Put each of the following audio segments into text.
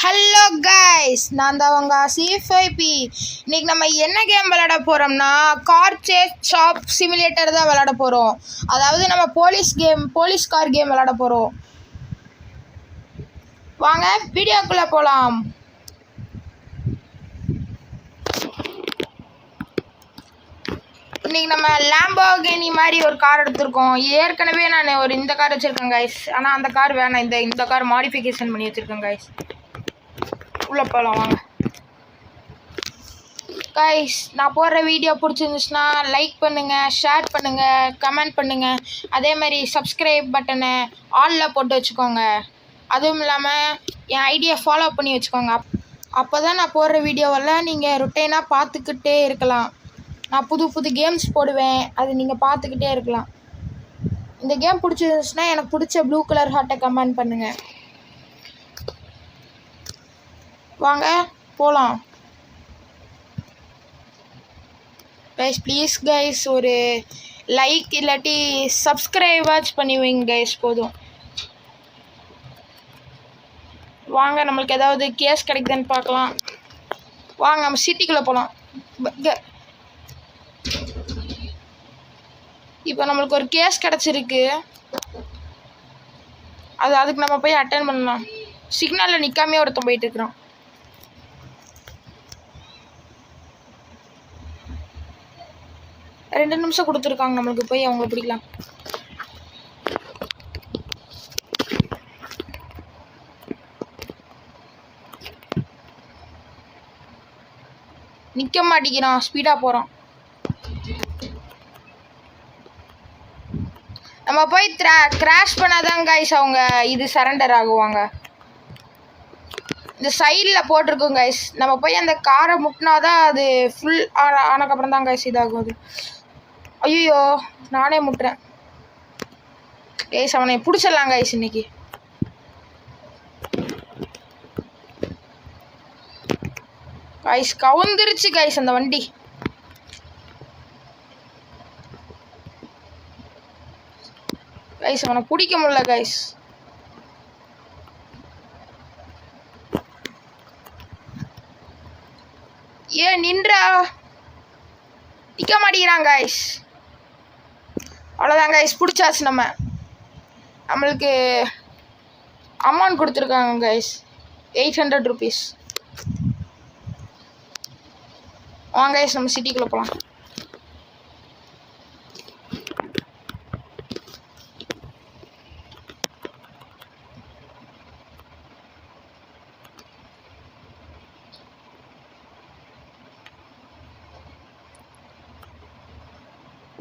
Hello guys, நான் தான் உங்க C5P. இன்னைக்கு நம்ம என்ன கேம் விளையாட போகிறோம்னா கார் சேஸ் ஷாப் சிமுலேட்டர் தான் விளையாட போகிறோம். அதாவது நம்ம போலீஸ் கார் கேம் விளையாட போகிறோம். வாங்க வீடியோக்குள்ளே போகலாம். இன்றைக்கி நம்ம லேம்போகினி மாதிரி ஒரு கார் எடுத்திருக்கோம். ஏற்கனவே நான் இந்த கார் வச்சுருக்கேன் கைஸ். ஆனால் அந்த கார் வேணாம், இந்த கார் மாடிஃபிகேஷன் பண்ணி வச்சுருக்கேன் கைஸ். உள்ளே போகலாம் வாங்க கைஸ். நான் போடுற வீடியோ பிடிச்சிருந்துச்சுன்னா லைக் பண்ணுங்கள், ஷேர் பண்ணுங்கள், கமெண்ட் பண்ணுங்கள். அதேமாதிரி சப்ஸ்கிரைப் பட்டனை ஆலில் போட்டு வச்சுக்கோங்க. அதுவும் இல்லாமல் என் ஐடியை ஃபாலோ பண்ணி வச்சுக்கோங்க. அப்போ தான் நான் போடுற வீடியோவெல்லாம் நீங்கள் ரொட்டீனாக பார்த்துக்கிட்டே இருக்கலாம். நான் புது கேம்ஸ் போடுவேன், அது நீங்கள் பார்த்துக்கிட்டே இருக்கலாம். இந்த கேம் பிடிச்சிருந்துச்சுன்னா எனக்கு பிடிச்ச ப்ளூ கலர் ஹார்ட்டை கமெண்ட் பண்ணுங்கள். வாங்க போகலாம் கைஸ். ப்ளீஸ் கைஸ், ஒரு லைக் இல்லாட்டி சப்ஸ்கிரைபாச் பண்ணி வைங்க கைஸ், போதும். வாங்க நம்மளுக்கு ஏதாவது கேஸ் கிடைக்குதுன்னு பார்க்கலாம். வாங்க நம்ம சிட்டிக்குள்ளே போகலாம். இப்போ நம்மளுக்கு ஒரு கேஸ் கிடச்சிருக்கு. அதுக்கு நம்ம போய் அட்டென்ட் பண்ணலாம். சிக்னலில் நிற்காமே ஒருத்தன் போயிட்டு இருக்கிறான். 2 நிமிஷம் கொடுத்துருக்காங்க நம்மளுக்கு, போய் அவங்க பிடிக்கலாம். நிற்க மாட்டேங்கிறான், ஸ்பீடாக போகிறான். நம்ம போய் கிராஷ் பண்ணாதான் கைஸ் அவங்க இது சரண்டர் ஆகுவாங்க. இந்த சைடில் போட்டிருக்கோம் கைஸ். நம்ம போய் அந்த காரை முட்டினாதான் அது ஃபுல் ஆனக்கப்புறம் தான் கைஸ் இதாகும். அது ஐயோ, நானே முட்டுறேன் கைஸ். அவனை பிடிச்சிடலாம் கைஸ் இன்னைக்கு. கைஸ் கவுந்துருச்சு கைஸ் அந்த வண்டி. கைஸ் அவனை பிடிக்க முடியல கைஸ். ஏன் நின்றா, நிற்க மாட்டேங்கிறான் கைஸ். அவ்வளோதான் கைஸ், பிடிச்சாச்சு. நம்மளுக்கு அமௌண்ட் கொடுத்துருக்காங்க கைஸ், 800 rupees. வாங்க கைஸ் நம்ம சிட்டிக்குள்ளே போகலாம்.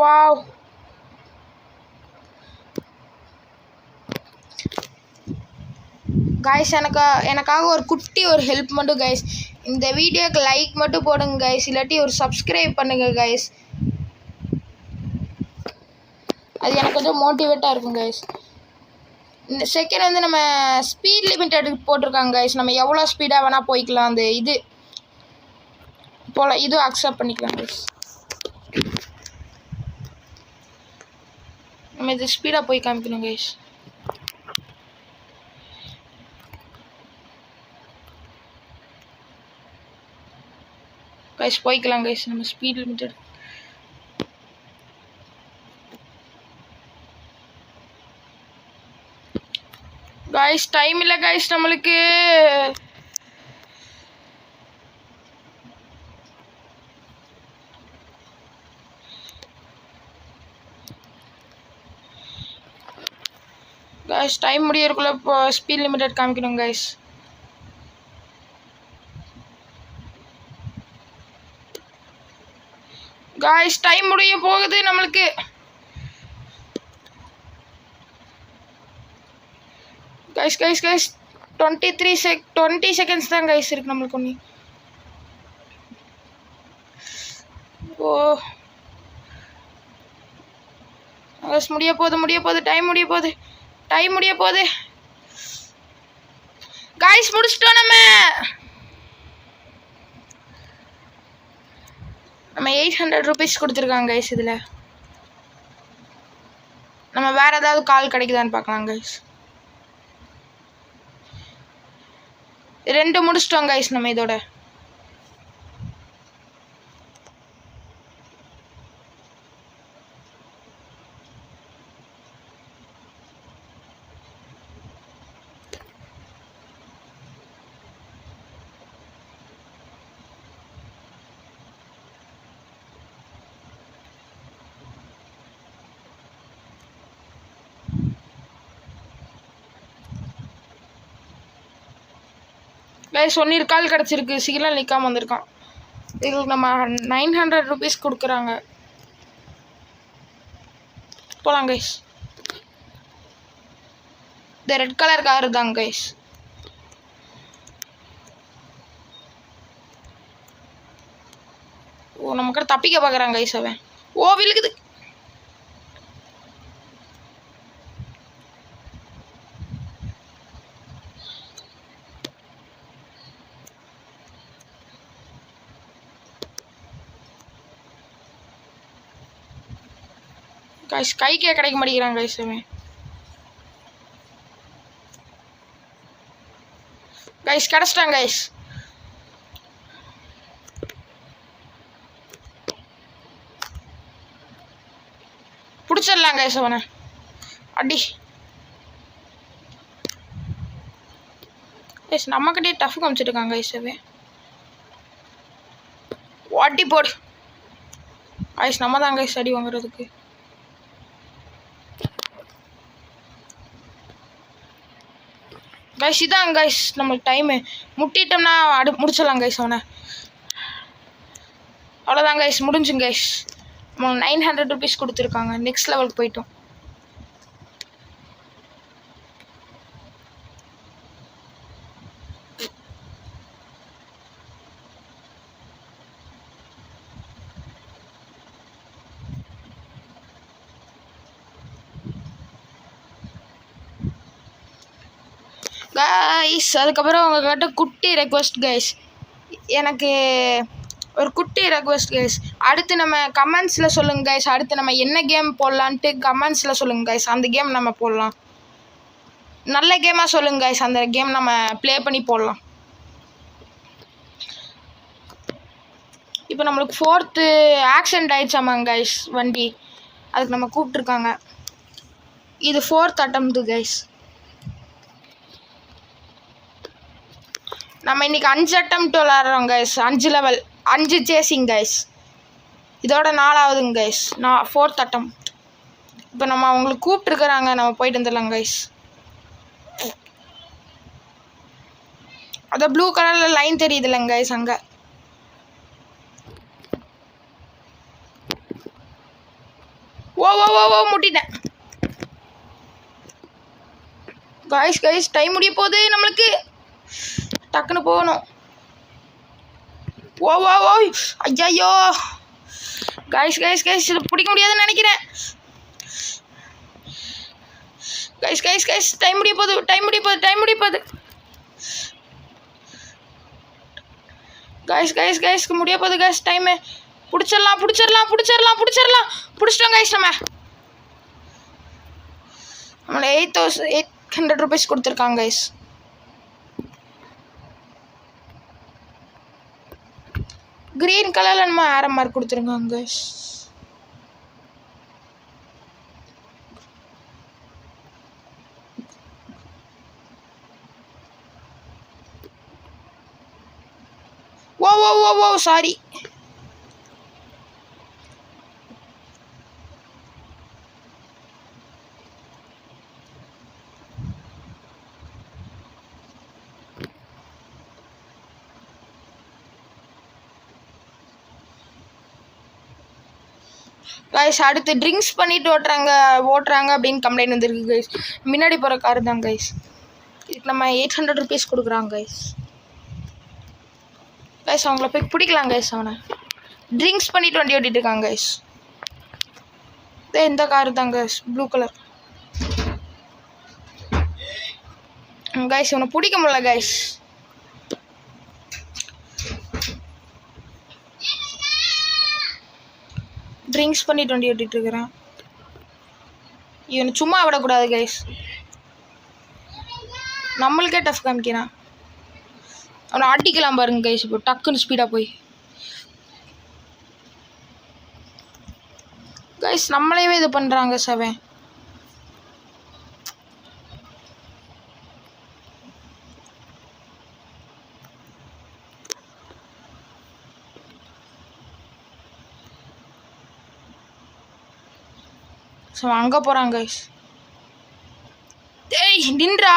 வாவ், கைஸ் எனக்காக ஒரு குட்டி ஒரு ஹெல்ப் மட்டும் கைஸ். இந்த வீடியோக்கு லைக் மட்டும் போடுங்க கைஸ், இல்லாட்டி ஒரு சப்ஸ்கிரைப் பண்ணுங்க கைஸ். அது எனக்கு கொஞ்சம் மோட்டிவேட்டாக இருக்கும் கைஸ். இந்த செகண்ட் வந்து நம்ம ஸ்பீட் லிமிட்டட் போட்டிருக்காங்க கைஸ். நம்ம எவ்வளோ ஸ்பீடாக வேணால் போய்க்கலாம். அந்த இது போல் இதுவும் அக்செப்ட் பண்ணிக்கலாம் கைஸ். நம்ம இது ஸ்பீடாக போய் காமிக்கணும் கைஸ். கைஸ் போய்க்கலாம் கைஸ், நம்ம ஸ்பீட் லிமிட்டட். கைஸ் டைம் இல்லை கைஸ் நம்மளுக்கு. கைஸ் டைம் முடியறதுக்குள்ள இப்போ ஸ்பீட் லிமிட்டட் காமிக்கணும் கைஸ். கைஸ் டைம் முடிய போகுது நம்மளுக்கு. கைஸ் கைஸ் கைஸ் 20 செகண்ட்ஸ் தான் கைஸ் இருக்கு நம்மளுக்கு ஒன்று. ஓ கைஸ் முடிய போகுது டைம் முடிய போகுது கைஸ். முடிச்சிட்டோம் நம்ம 800 rupees கொடுத்துருக்காங்க கைஸ். இதில் நம்ம வேறு ஏதாவது கால் கிடைக்குதான்னு பார்க்கலாம் கைஸ். 2 முடிச்சிட்டோம் கைஸ் நம்ம இதோட. கைஸ் 1 கால் கிடச்சிருக்கு. சிக்னல் நிற்காம வந்திருக்கான். இதுக்கு நம்ம 900 rupees கொடுக்குறாங்க. போகலாம் கைஸ். இந்த ரெட் கலர் காரு தாங்க கைஸ். ஓ நம்ம கிட்ட தப்பிக்க பார்க்குறாங்க கைஸ் அவன். ஓ விழுகுது. கைஸ் கைக்கே கிடைக்க மாட்டேங்கிறாங்க கைஸ் அவன். கைஸ் கிடச்சிட்டாங்க கைஸ். பிடிச்சிடலாம் கைஸ் அவனை. அடி கைஸ் நம்மக்கிட்டே டஃப் காமிச்சிட்டு இருக்காங்க கைஸ் அவன். வாட்டி போடு கைஸ். நம்ம தான் கைஸ் அடி வாங்குறதுக்கு. கைஸ் இதான் கைஸ் நம்மளுக்கு டைமு. முட்டிட்டோம்னா முடிச்சிடலாம் கைஸ் அவனை. அவ்வளோதான் கைஸ் முடிஞ்சுங்க கைஸ். நம்ம 900 rupees கொடுத்துருக்காங்க. நெக்ஸ்ட் லெவலுக்கு போயிட்டோம். கைஸ் அதுக்கப்புறம் உங்கள்கிட்ட குட்டி ரெக்வஸ்ட் கைஸ். எனக்கு ஒரு குட்டி ரெக்வஸ்ட் கைஸ். அடுத்து நம்ம கமெண்ட்ஸில் சொல்லுங்கள் கைஸ். அடுத்து நம்ம என்ன கேம் போடலான்ட்டு கமெண்ட்ஸில் சொல்லுங்கள் கைஸ். அந்த கேம் நம்ம போடலாம். நல்ல கேமாக சொல்லுங்கள் கைஸ். அந்த கேம் நம்ம ப்ளே பண்ணி போடலாம். இப்போ நம்மளுக்கு 4th ஆக்சிடென்ட் ஆகிடுச்சாமாங்க கைஸ் வண்டி. அதுக்கு நம்ம கூப்பிட்ருக்காங்க. இது 4th attempt கைஸ். நம்ம இன்றைக்கி 5 attempt விளாட்றோம் கைஸ். 5 level 5 chasing guys. இதோட 4ஆவதுங்க கைஸ். 4th attempt. இப்போ நம்ம அவங்களுக்கு கூப்பிட்ருக்குறாங்க. நம்ம போயிட்டு வந்துடலாம் கைஸ். அதை ப்ளூ கலரில் லைன் தெரியுது இல்லைங்க கைஸ் அங்கே. ஓ ஓ ஓ ஓ முட்டிட்டேன் கைஸ். கைஸ் டைம் முடிய போகுது நம்மளுக்கு. டக்குன்னு போகணும். ஓ ஓ ஓ ஐயோ கைஸ் கைஸ் கைஸ் இது பிடிக்க முடியாதுன்னு நினைக்கிறேன். கைஸ் கைஸ் கைஸ் டைம் முடிய போகுது. டைம் முடிய போகுது கைஸ். கைஸ் கைஸ்க்கு முடிய போகுது கைஸ் டைமு. பிடிச்சிடலாம். பிடிச்சிட்டோம் கைஸ். நம்மளை 800 rupees கொடுத்துருக்காங்க கைஸ். கிரீன் கலரில் நம்ம ஆரோ மார்க் கொடுத்துருக்காங்க கைஸ். ஓ ஓ ஓ ஓ சாரி. கைஸ் அடுத்து ட்ரிங்க்ஸ் பண்ணிட்டு ஓட்டுறாங்க அப்படின்னு கம்ப்ளைண்ட் வந்துருக்கு கைஸ். முன்னாடி போகிற காரு தான் கைஸ். இதுக்கு நம்ம 800 rupees கொடுக்குறாங்க கைஸ். கைஸ் அவங்கள போய் பிடிக்கலாம் கைஸ். அவனை ட்ரிங்க்ஸ் பண்ணிட்டு வண்டி ஓட்டிகிட்டு இருக்காங்க கைஸ். இந்த காரு தான் கைஸ் ப்ளூ கலர் கைஸ். இவனை பிடிக்க முடியல கைஸ். ட்ரிங்க்ஸ் பண்ணிட்டு வண்டி ஓட்டிகிட்டு இருக்கிறான். இவனை சும்மா விடக்கூடாது கைஸ். நம்மளுக்கே டஃப் காமிக்கிறான். அவனை அடிக்கலாம் பாருங்க கைஸ். இப்போ டக்குன்னு ஸ்பீடாக போய் கைஸ் நம்மளையவே இது பண்ணுறாங்க செவன். ஸோ அங்கே போகிறாங்க கைஸ். டேய் நின்றா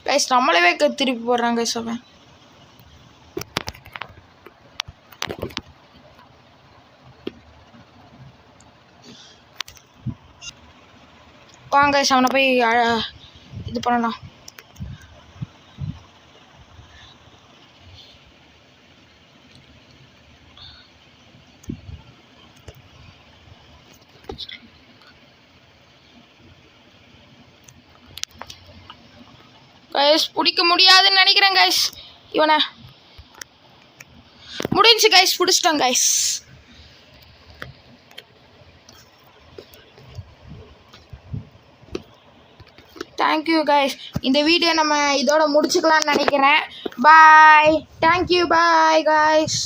கைஸ். நம்மளவே திருப்பி போடுறாங்க கைஸ் அவன். வாங்க கைஸ் அவனை போய் இது பண்ணலாம். கைஸ் பிடிக்க முடியாதுன்னு நினைக்கிறேன் கைஸ். இவனை முடிஞ்சு கைஸ், பிடிச்சிட்டோம் கைஸ். Thank you guys. இந்த வீடியோ நம்ம இதோட முடிச்சுக்கலாம்னு நினைக்கிறேன். பாய். தேங்க்யூ. Bye guys.